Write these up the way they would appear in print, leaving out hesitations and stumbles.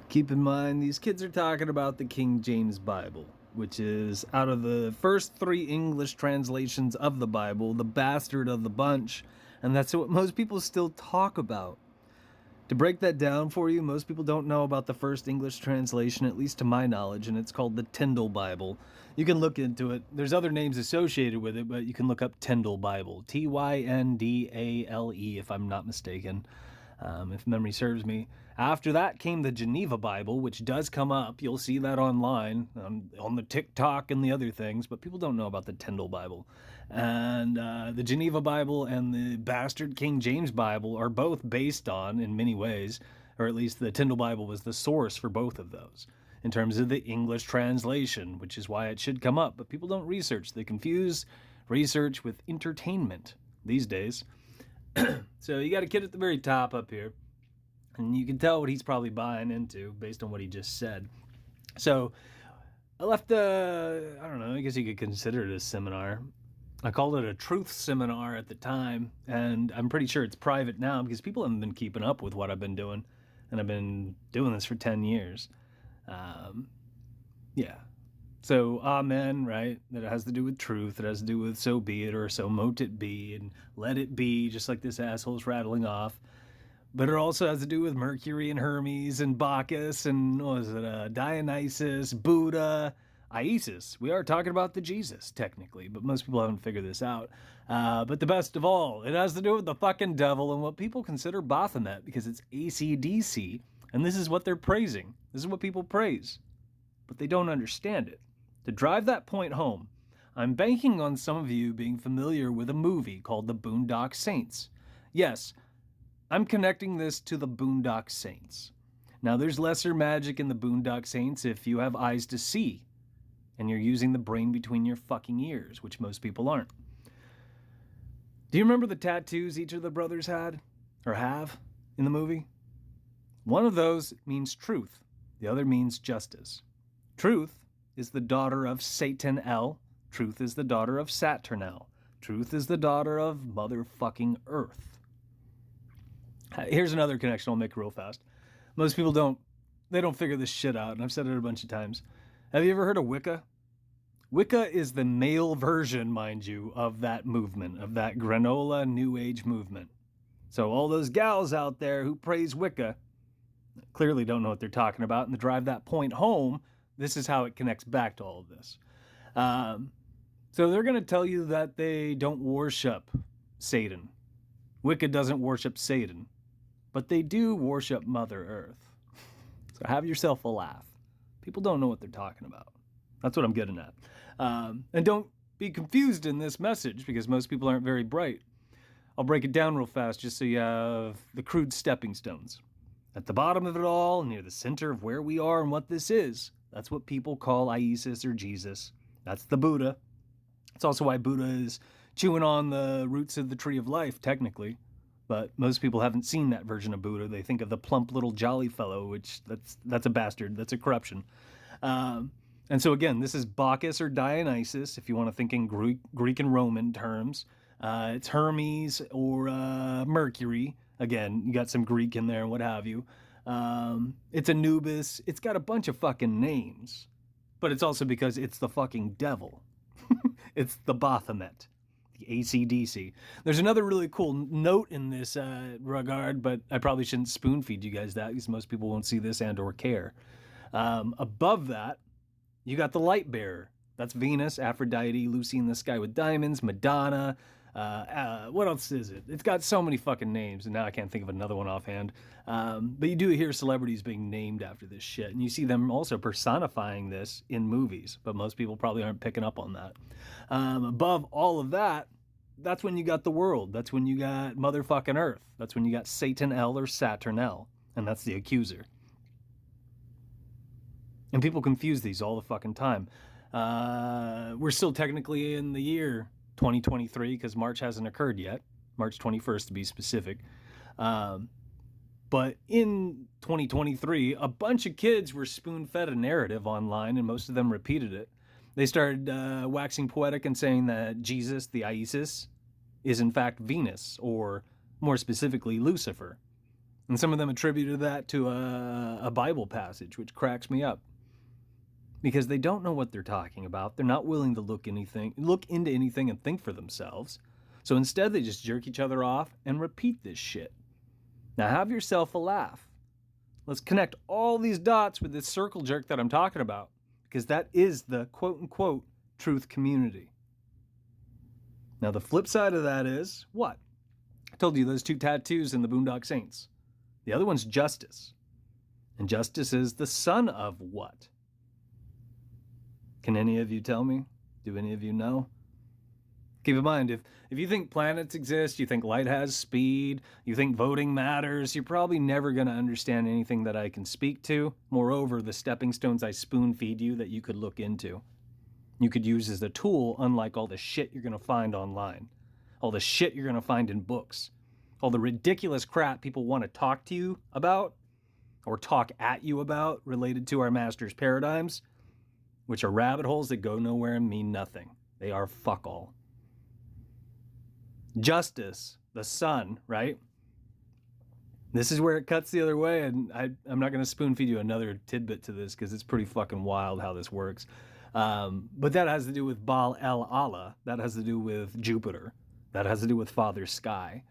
Keep in mind, these kids are talking about the King James Bible, which is, out of the first three English translations of the Bible, the bastard of the bunch, and that's what most people still talk about. To break that down for you, most people don't know about the first English translation, at least to my knowledge, and it's called the Tyndale Bible. You can look into it. There's other names associated with it, but you can look up Tyndale Bible. Tyndale, if I'm not mistaken, if memory serves me. After that came the Geneva Bible, which does come up. You'll see that online on the TikTok and the other things, but people don't know about the Tyndale Bible. And the Geneva Bible and the bastard King James Bible are both based on, in many ways, or at least the Tyndale Bible was the source for both of those in terms of the English translation, which is why it should come up. But people don't research. They confuse research with entertainment these days. So you got a kid at the very top up here, and you can tell what he's probably buying into based on what he just said. So I left I don't know, I guess you could consider it a seminar. I called it a truth seminar at the time, and I'm pretty sure it's private now because people haven't been keeping up with what I've been doing, and I've been doing this for 10 years. Yeah. So, amen, right? That it has to do with truth. It has to do with so be it or so mote it be and let it be, just like this asshole's rattling off. But it also has to do with Mercury and Hermes and Bacchus and, what was it, Dionysus, Buddha, Isis. We are talking about the Jesus, technically, but most people haven't figured this out. But the best of all, it has to do with the fucking devil and what people consider Baphomet because it's AC/DC, and this is what they're praising. This is what people praise, but they don't understand it. To drive that point home, I'm banking on some of you being familiar with a movie called The Boondock Saints. Yes, I'm connecting this to the Boondock Saints. Now, there's lesser magic in the Boondock Saints if you have eyes to see, and you're using the brain between your fucking ears, which most people aren't. Do you remember the tattoos each of the brothers had, or have, in the movie? One of those means truth. The other means justice. Truth is the daughter of Satan El. Truth is the daughter of Saturnel. Truth is the daughter of motherfucking Earth. Here's another connection I'll make real fast. Most people don't figure this shit out, and I've said it a bunch of times. Have you ever heard of Wicca? Wicca is the male version, mind you, of that movement, of that granola New Age movement. So all those gals out there who praise Wicca clearly don't know what they're talking about, and to drive that point home, this is how it connects back to all of this. So they're going to tell you that they don't worship Satan. Wicca doesn't worship Satan, but they do worship Mother Earth. So have yourself a laugh. People don't know what they're talking about. That's what I'm getting at. And don't be confused in this message because most people aren't very bright. I'll break it down real fast just so you have the crude stepping stones. At the bottom of it all, near the center of where we are and what this is, that's what people call Isis or Jesus. That's the Buddha. It's also why Buddha is chewing on the roots of the tree of life, technically. But most people haven't seen that version of Buddha. They think of the plump little jolly fellow, which that's a bastard. That's a corruption. And so again, this is Bacchus or Dionysus, if you want to think in Greek and Roman terms. It's Hermes or Mercury. Again, you got some Greek in there and what have you. It's Anubis. It's got a bunch of fucking names. But it's also because it's the fucking devil. It's the Baphomet. The AC/DC. There's another really cool note in this regard, but I probably shouldn't spoon feed you guys that because most people won't see this and or care. Above that, you got the light bearer. That's Venus, Aphrodite, Lucy in the Sky with Diamonds, Madonna. What else is it? It's got so many fucking names, and now I can't think of another one offhand. But you do hear celebrities being named after this shit, and you see them also personifying this in movies, but most people probably aren't picking up on that. Above all of that, that's when you got the world. That's when you got motherfucking Earth. That's when you got Satan El or Saturnel, and that's the accuser. And people confuse these all the fucking time. We're still technically in the year 2023 because March hasn't occurred yet. March 21st to be specific. But in 2023, a bunch of kids were spoon-fed a narrative online, and most of them repeated it. They started waxing poetic and saying that Jesus, the Isis, is in fact Venus, or more specifically, Lucifer. And some of them attributed that to a Bible passage, which cracks me up. Because they don't know what they're talking about. They're not willing to look into anything and think for themselves. So instead, they just jerk each other off and repeat this shit. Now have yourself a laugh. Let's connect all these dots with this circle jerk that I'm talking about, because that is the quote-unquote truth community. Now the flip side of that is what? I told you those 2 tattoos in the Boondock Saints. The other one's Justice. And Justice is the son of what? Can any of you tell me? Do any of you know? Keep in mind, if you think planets exist, you think light has speed, you think voting matters, you're probably never going to understand anything that I can speak to. Moreover, the stepping stones I spoon feed you that you could look into, you could use as a tool, unlike all the shit you're going to find online, all the shit you're going to find in books, all the ridiculous crap people want to talk to you about or talk at you about related to our master's paradigms, which are rabbit holes that go nowhere and mean nothing. They are fuck all. Justice, the son, right? This is where it cuts the other way, and I'm not going to spoon feed you another tidbit to this because it's pretty fucking wild how this works. But that has to do with Baal El Allah. That has to do with Jupiter. That has to do with Father Sky.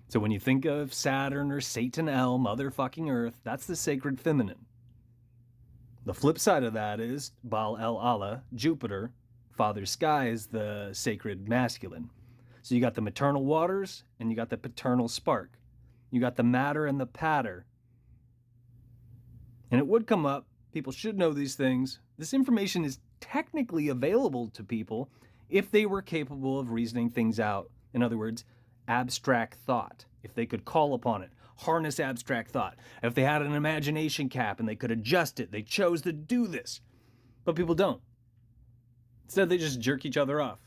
So when you think of Saturn or Satan El, motherfucking Earth, that's the sacred feminine. The flip side of that is Baal El Allah, Jupiter. Father Sky is the sacred masculine. So you got the maternal waters and you got the paternal spark. You got the matter and the patter. And it would come up. People should know these things. This information is technically available to people if they were capable of reasoning things out. In other words, abstract thought. If they could call upon it, harness abstract thought. If they had an imagination cap and they could adjust it, they chose to do this. But people don't. Instead, they just jerk each other off.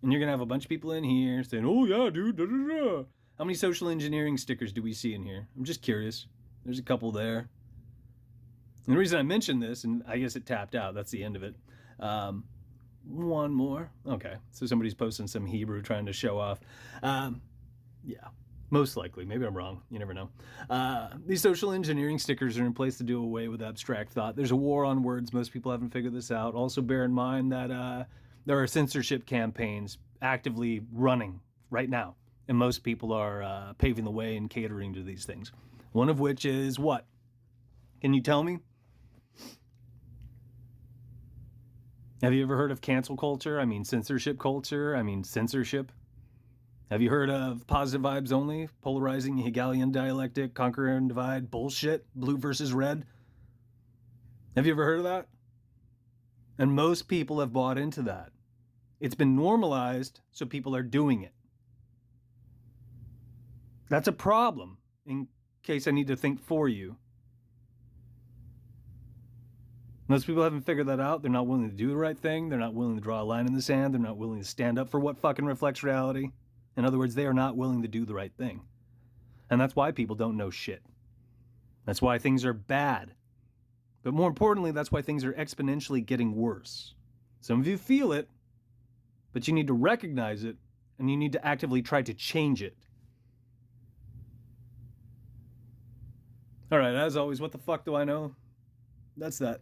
And you're going to have a bunch of people in here saying, oh yeah, dude, da, da, da. How many social engineering stickers do we see in here? I'm just curious. There's a couple there. And the reason I mentioned this, and I guess it tapped out, that's the end of it. One more. Okay, so somebody's posting some Hebrew trying to show off. Yeah, most likely. Maybe I'm wrong. You never know. These social engineering stickers are in place to do away with abstract thought. There's a war on words. Most people haven't figured this out. Also bear in mind that there are censorship campaigns actively running right now. And most people are paving the way and catering to these things. One of which is what? Can you tell me? Have you ever heard of cancel culture? I mean censorship culture. I mean censorship. Have you heard of positive vibes only? Polarizing Hegelian dialectic, conquer and divide, bullshit, blue versus red? Have you ever heard of that? And most people have bought into that. It's been normalized, so people are doing it. That's a problem, in case I need to think for you. Most people haven't figured that out. They're not willing to do the right thing. They're not willing to draw a line in the sand. They're not willing to stand up for what fucking reflects reality. In other words, they are not willing to do the right thing. And that's why people don't know shit. That's why things are bad. But more importantly, that's why things are exponentially getting worse. Some of you feel it, but you need to recognize it, and you need to actively try to change it. All right, as always, what the fuck do I know? That's that.